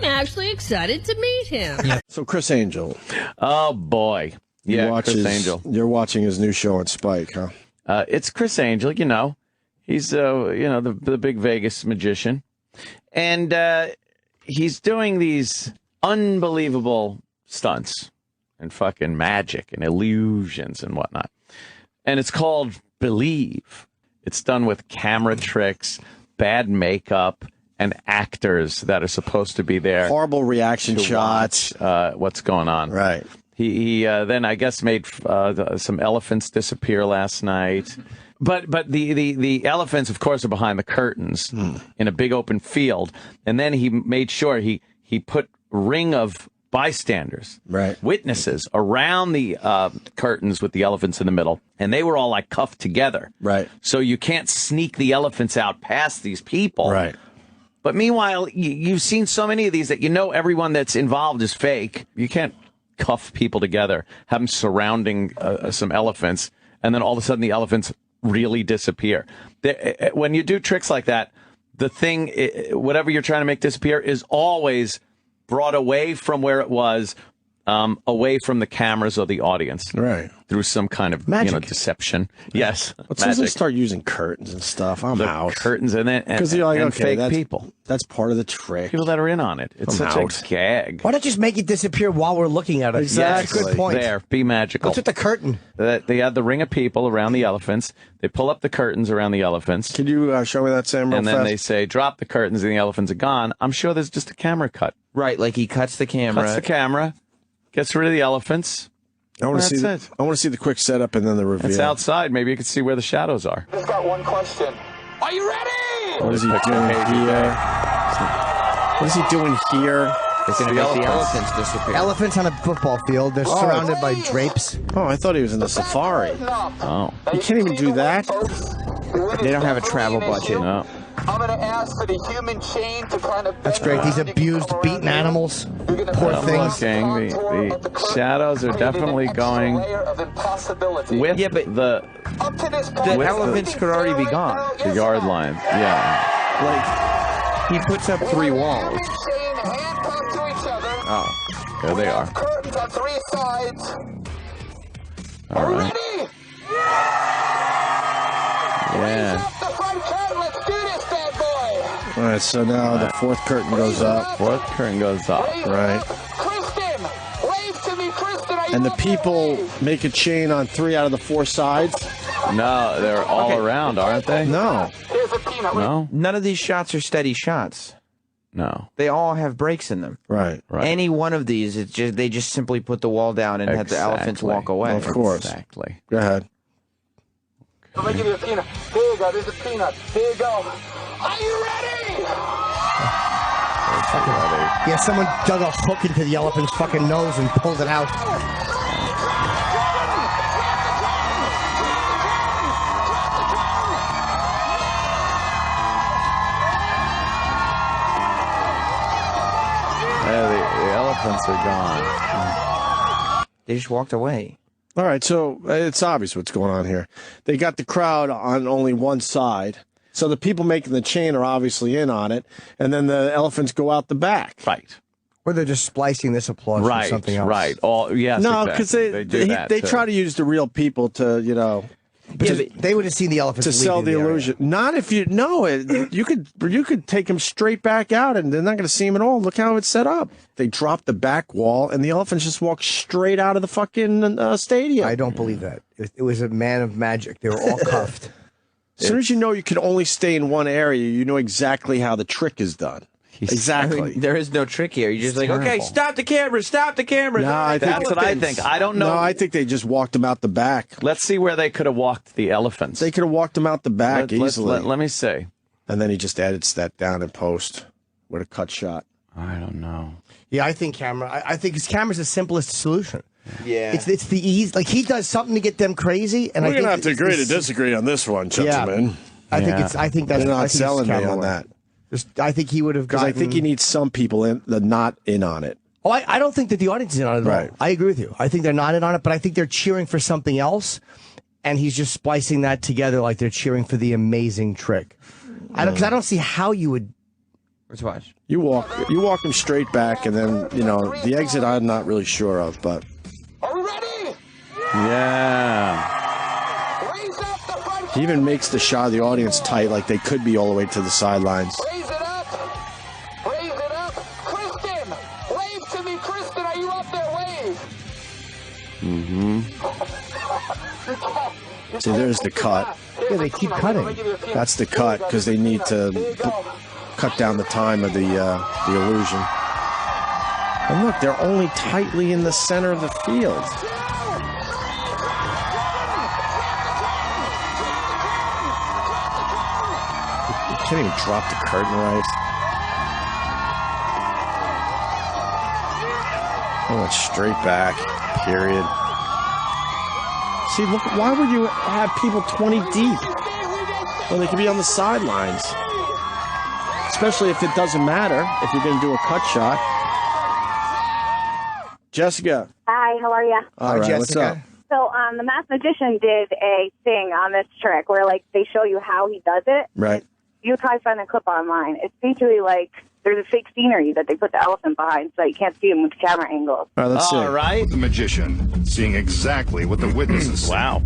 actually excited to meet him. Yeah. So Criss Angel. Oh, boy. Yeah, Criss Angel. You're watching his new show on Spike, huh? It's Criss Angel, you know. He's, the big Vegas magician. And he's doing these unbelievable stunts and fucking magic and illusions and whatnot. And it's called Believe. It's done with camera tricks, bad makeup, and actors that are supposed to be there. Horrible reaction shots. What's going on. Right. He then, I guess, made some elephants disappear last night. But the elephants, of course, are behind the curtains in a big open field. And then he made sure he put ring of bystanders, right, witnesses around the curtains with the elephants in the middle. And they were all like cuffed together. Right. So you can't sneak the elephants out past these people. Right. But meanwhile, you've seen so many of these that you know everyone that's involved is fake. You can't cuff people together, have them surrounding some elephants, and then all of a sudden the elephants really disappear. When you do tricks like that, the thing, whatever you're trying to make disappear, is always brought away from where it was, away from the cameras or the audience. Right. Through some kind of deception. Yes. As soon as they start using curtains and stuff, I'm out. Curtains and then fake people. That's part of the trick. People that are in on it. It's such a gag. Why not just make it disappear while we're looking at it? Exactly. That's a good point. There, be magical. What's with the curtain? They had the ring of people around the elephants. They pull up the curtains around the elephants. Can you show me that, Sam, real And then fast? they say, drop the curtains and the elephants are gone. I'm sure there's just a camera cut. Right, like he cuts the camera. Cuts the camera, gets rid of the elephants. I want to see I want to see the quick setup and then the reveal. It's outside. Maybe you can see where the shadows are. Just got one question. Are you ready? What is he doing here? What is he doing here? It's going to make the elephants disappear. Elephants on a football field. They're surrounded by drapes. Oh, I thought he was in the safari. Oh. You can't even do that? They don't have a travel budget. No. I'm going to ask for the human chain to kind of... That's great. These abused, beaten animals. Poor things. Looking, the shadows are definitely going with the elephants could already be gone. The yard line. Yeah. Like, he puts up 3 walls. Oh, there they are. Curtains on 3 sides. All right. Ready? Yeah. The front curtain. Let's do this, bad boy. All right, so now the fourth curtain goes up. Fourth curtain goes up. Right. Kristen, wave to me, Kristen. And the people make a chain on 3 out of the 4 sides? No, they're all around, aren't they? No. Here's a peanut. No? None of these shots are steady shots. No. They all have breaks in them. Right. Any one of these, they just simply put the wall down and have the elephants walk away. Of course. Exactly. Go ahead. Let me give you a peanut. Here you go. There's a peanut. Here you go. Are you ready? Yeah, someone dug a hook into the elephant's fucking nose and pulled it out. Yeah, the elephants are gone. They just walked away. All right, so it's obvious what's going on here. They got the crowd on only one side, so the people making the chain are obviously in on it, and then the elephants go out the back. Right. Or they're just splicing this applause from something else. Right. Yes, no, because they try to use the real people to, they would have seen the elephants to sell the illusion. Not if you know it. You could take them straight back out, and they're not going to see them at all. Look how it's set up. They drop the back wall, and the elephants just walk straight out of the fucking stadium. I don't believe that. It was a man of magic. They were all cuffed. As soon as you know you can only stay in one area, you know exactly how the trick is done. Exactly. I mean, there is no trick here. You're just like, okay, stop the camera, stop the camera. No, that's what I think. I don't know. No, I think they just walked them out the back. Let's see where they could have walked the elephants. They could have walked them out the back easily. Let me see. And then he just edits that down in post with a cut shot. I don't know. Yeah, I think I think his camera's the simplest solution. Yeah, it's the ease. Like he does something to get them crazy, and we're I think gonna have to agree to disagree on this one, gentlemen. Yeah, I think that's they're not selling me on that. I think he would have gotten. I think he needs some people not in on it. Oh, I don't think that the audience is in on it at all. I agree with you. I think they're not in on it, but I think they're cheering for something else, and he's just splicing that together like they're cheering for the amazing trick. Because I don't see how you would Let's watch. You walk him straight back, and then, you know, the exit I'm not really sure of, but... Are we ready? Yeah. Raise up the front. He even makes the shot of the audience tight, like they could be all the way to the sidelines. Raise it up. Raise it up. Kristen, wave to me. Kristen, are you up there? Wave. See, there's the cut. Yeah, they keep cutting. That's the cut, because they need to cut down the time of the illusion. And look, they're only tightly in the center of the field. You can't even drop the curtain right. Oh, it's straight back, period. See, look, why would you have people 20 deep? Well, they could be on the sidelines. Especially if it doesn't matter, if you're going to do a cut shot. Jessica. Hi, how are you? All right, what's up? So, the Masked Magician did a thing on this trick where, like, they show you how he does it. Right. You try to find a clip online. It's basically like there's a fake scenery that they put the elephant behind so you can't see him with the camera angles. All right, let's see. All right. The magician, seeing exactly what the witnesses see. Wow.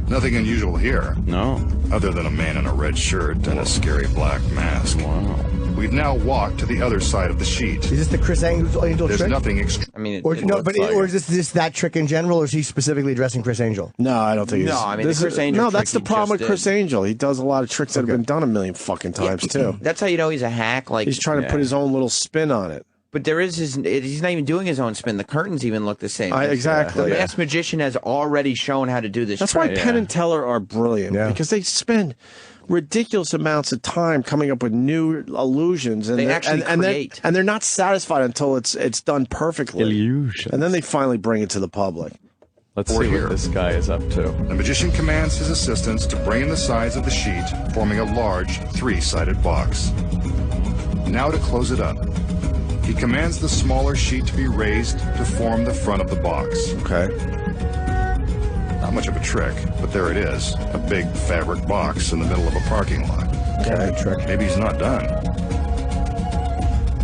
Nothing unusual here, No. other than a man in a red shirt and a scary black mask. Wow. We've now walked to the other side of the sheet. Is this the Criss Angel There's trick? nothing extra. I mean, Or, it no, looks but like or it. is this that trick in general, or is he specifically addressing Criss Angel? No, I don't think he's... No, I mean, this the Criss is- Angel No, that's the trick he problem with just Criss did. Angel. He does a lot of tricks that have been done a million fucking times, too. That's how you know he's a hack. Like He's trying to put his own little spin on it. But there is he's not even doing his own spin. The curtains even look the same. Exactly. The Masked Magician has already shown how to do this That's why trick. Penn and Teller are brilliant, because they spend ridiculous amounts of time coming up with new illusions, and They they're- actually and create. they're not satisfied until it's done perfectly. Illusions. And then they finally bring it to the public. Let's We're see here. what this guy is up to. The magician commands his assistants to bring in the sides of the sheet, forming a large three-sided box. Now to close it up. He commands the smaller sheet to be raised to form the front of the box. Okay. Not much of a trick, but there it is. A big fabric box in the middle of a parking lot. Okay. Maybe he's not done.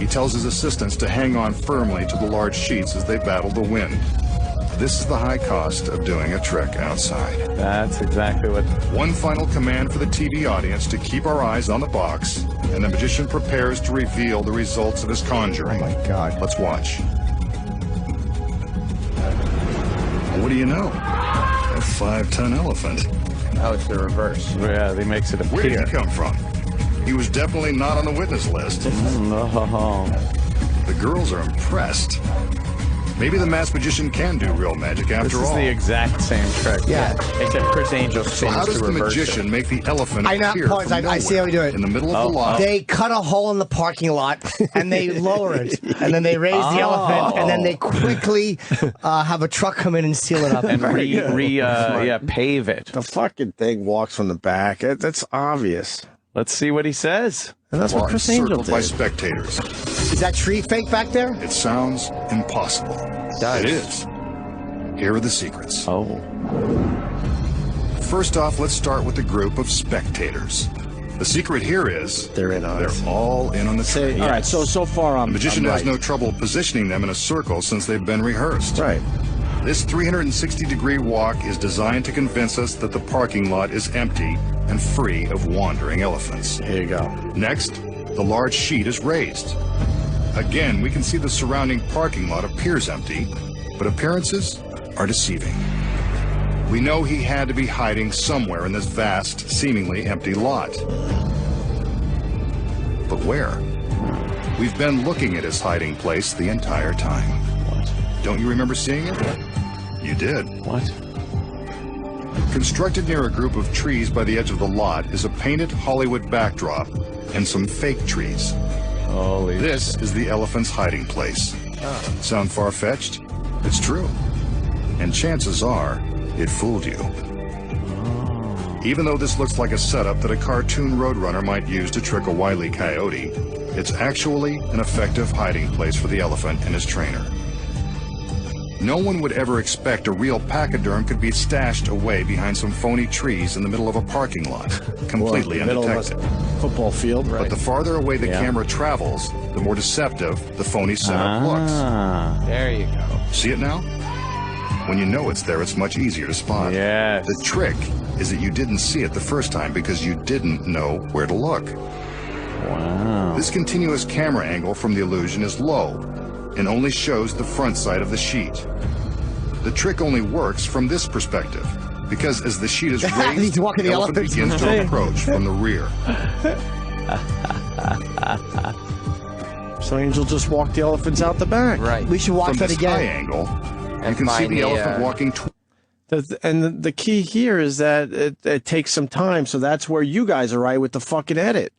He tells his assistants to hang on firmly to the large sheets as they battle the wind. This is the high cost of doing a trick outside. That's exactly what... One final command for the TV audience to keep our eyes on the box, and the magician prepares to reveal the results of his conjuring. Oh, my God. Let's watch. What do you know? A 5-ton elephant. Oh, it's the reverse. Yeah, he makes it Where did appear. he come from? He was definitely not on the witness list. No. The girls are impressed. Maybe the Masked Magician can do real magic This after is all. the exact same trick. Yeah. Except Criss Angel So spins how does to the reverse magician it. make the elephant I know, appear Pons, from I see how we do it. in the middle of the lot? They cut a hole in the parking lot and they lower it, and then they raise the elephant, and then they quickly have a truck come in and seal it up. And pave it. The fucking thing walks from the back. That's obvious. Let's see what he says. And that's what Lot Criss Angel encircled by did. spectators. Is that tree fake back there? It sounds impossible. It is. Here are the secrets. Oh. First off, let's start with the group of spectators. The secret here is They're in on it. they're all in on the trick. All right, so far The I'm magician I'm has right. no trouble positioning them in a circle since they've been rehearsed. Right. This 360-degree walk is designed to convince us that the parking lot is empty and free of wandering elephants. Here you go. Next, the large sheet is raised. Again, we can see the surrounding parking lot appears empty, but appearances are deceiving. We know he had to be hiding somewhere in this vast, seemingly empty lot. But where? We've been looking at his hiding place the entire time. What? Don't you remember seeing it? You did. What? Constructed near a group of trees by the edge of the lot is a painted Hollywood backdrop and some fake trees. Holy This is the elephant's hiding place. Sound far-fetched? It's true. And chances are, it fooled you. Even though this looks like a setup that a cartoon roadrunner might use to trick a wily coyote, it's actually an effective hiding place for the elephant and his trainer. No one would ever expect a real pachyderm could be stashed away behind some phony trees in the middle of a parking lot, completely undetected. Football field, But the farther away the camera travels, the more deceptive the phony setup looks. There you go. See it now? When you know it's there, it's much easier to spot. Yes. The trick is that you didn't see it the first time because you didn't know where to look. Wow. This continuous camera angle from the illusion is low and only shows the front side of the sheet. The trick only works from this perspective because as the sheet is raised, He's walking the the elephant elephants. begins to approach from the rear. So Angel just walked the elephants out the back. Right. We should watch From that this again. high angle, you And can see find the the, elephant walking And the key here is that it takes some time, so that's where you guys are right with the fucking edit.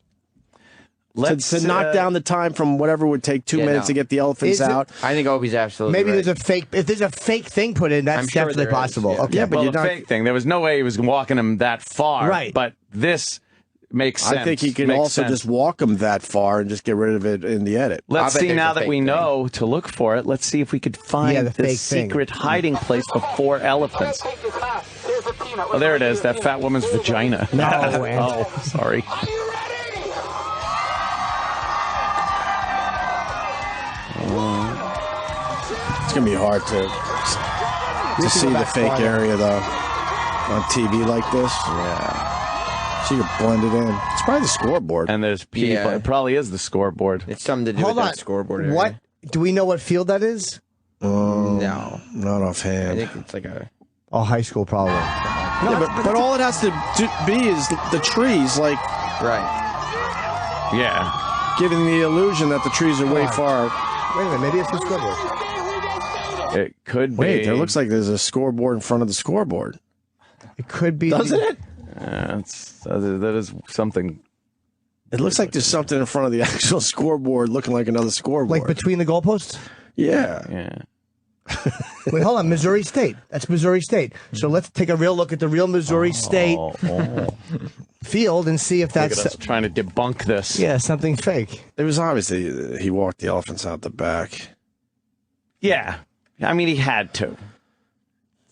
To knock down the time from whatever would take 2 minutes to get the elephants out. I think Opie's absolutely Maybe right. there's a fake. If there's a fake thing put in, that's I'm sure definitely there is, possible. yeah. Okay, Yeah, but Well, you're the not. fake thing. There was no way he was walking him that far. Right. But this makes sense. I think he could Makes also sense. just walk them that far and just get rid of it in the edit. Let's I bet see there's now a that fake we thing. know to look for it. Let's see if we could find the the fake thing. secret hiding place for 4 elephants. Take this hat. There's a peanut. Oh, there it is. That fat woman's vagina. No, Oh, sorry. Are you ready? It's gonna be hard to see the fake area though on TV like this. Yeah. So you blend it in. It's probably the scoreboard. And there's people. Yeah. It probably is the scoreboard. It's something to do hold with on. that scoreboard area. What do we know? What field that is? No. Not I offhand. think it's like a... Oh, high school probably. Yeah, but all it has to be is the trees, like Right. Yeah. giving the illusion that the trees are way Right. far. Wait a minute, maybe it's the scoreboard. It could be. Wait, there looks like there's a scoreboard in front of the scoreboard. It could be. Doesn't it? That is something. It looks like there's something in front of the actual scoreboard looking like another scoreboard. Like between the goalposts? Yeah. Yeah. Wait, hold on. Missouri State. That's Missouri State. So let's take a real look at the real Missouri State field and see if Look at that's us trying to debunk this. yeah something fake. It was obviously he walked the elephants out the back. Yeah. I mean, he had to. Is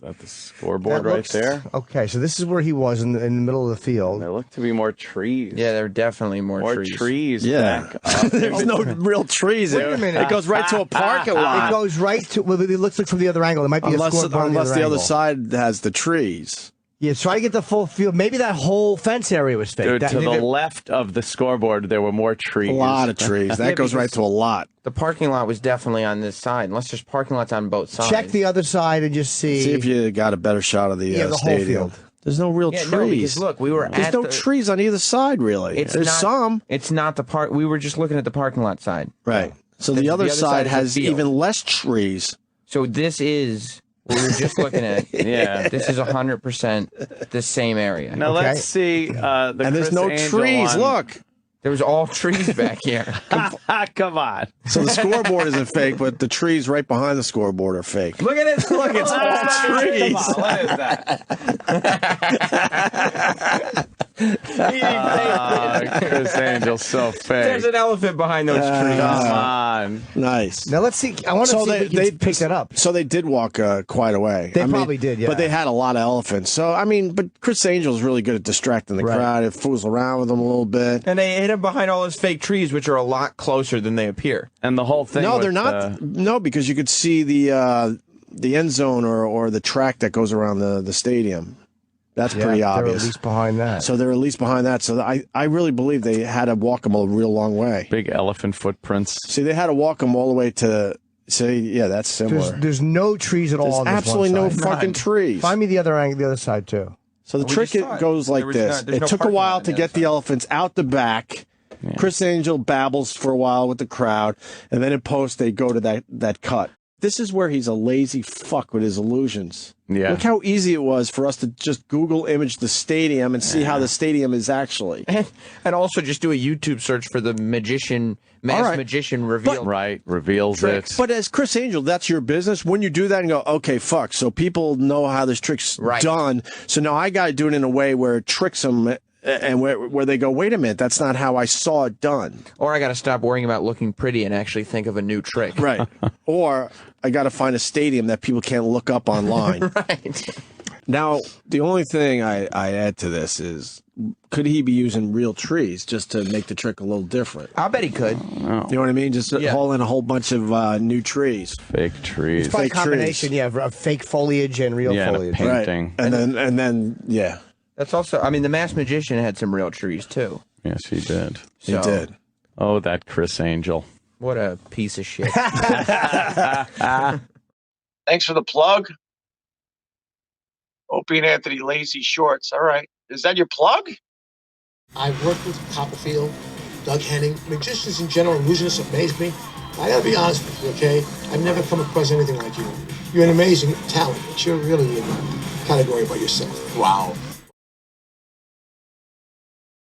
that the scoreboard That right looks- there? Okay, so this is where he was in the middle of the field. There look to be more trees. Yeah, there are definitely more trees. Yeah. back up. There's no real trees. Wait a minute. It goes right to a parking It lot. goes right to. Well, it looks like from the other angle. It might be a scoreboard on Unless the other angle. side has the trees. Yeah, try to get the full field. Maybe that whole fence area was fake. Dude, That- to the maybe- left of the scoreboard, there were more trees. A lot of trees. That Yeah, goes right because- to a lot. The parking lot was definitely on this side, unless there's parking lots on both sides. Check the other side and just see. See if you got a better shot of the, Yeah, the whole stadium. field. There's no real Yeah, trees. no, because look, we were There's at no the, trees on either side, really. It's There's not, some. It's not the part. We were just looking at the parking lot side. Right. So The the other other side side is the has field. even less trees. So this is what we were just looking at. Yeah. This is 100% the same area. Now Okay. let's see the And there's Criss no Angel trees. one. Look. There was all trees back here. Come on. So the scoreboard isn't fake, but the trees right behind the scoreboard are fake. Look at this. Look, it's all trees. Come What is that? Criss Angel, so fake. There's an elephant behind those trees. Come on. Nice. Now let's see. I want to see if we can pick that up. So they did walk quite a way. They probably did, yeah. But they had a lot of elephants. So, I mean, but Criss Angel's really good at distracting the Right. crowd. It fools around with them a little bit. And they hid him behind all those fake trees, which are a lot closer than they appear. And the whole thing. No, with, they're not. No, because you could see the end zone or the track that goes around the stadium. That's pretty They're obvious. at least behind that. So they're at least behind that. So I really believe they had to walk them a real long way. Big elephant footprints. See, they had to walk them all the way to. Say, yeah, that's similar. There's no trees at all. There's on this absolutely one no side. fucking trees. Find me the other angle, the other side too. So the We trick just saw it. goes like There was this. there's It no took a parking while lot to on the get other the side. elephants out the back. Criss Angel babbles for a while with the crowd, and then in post they go to that cut. This is where he's a lazy fuck with his illusions. Yeah. Look how easy it was for us to just Google image the stadium and see how the stadium is actually. And also just do a YouTube search for the magician, All right. magician reveal. Right. Reveals it. But as Criss Angel, that's your business. When you do that and go, okay, fuck, so people know how this trick's Right. done. So now I got to do it in a way where it tricks them and where they go, wait a minute, that's not how I saw it done. Or I got to stop worrying about looking pretty and actually think of a new trick. Right. Or I got to find a stadium that people can't look up online. Right. Now, the only thing I add to this is, could he be using real trees just to make the trick a little different? I bet he could. You know what I mean? Just haul in a whole bunch of new trees. Fake trees. It's probably a Fake trees. combination, of fake foliage and real foliage. And a painting. Right. And then, yeah. That's also, I mean, the Masked Magician had some real trees, too. Yes, he did. He did. Oh, that Criss Angel. What a piece of shit. Thanks for the plug. Opie and Anthony, Lazy Shorts. All right. Is that your plug? I've worked with Copperfield, Doug Henning. Magicians in general, illusionists amaze me. I gotta be honest with you, okay? I've never come across anything like you. You're an amazing talent, but you're really in a category by yourself. Wow.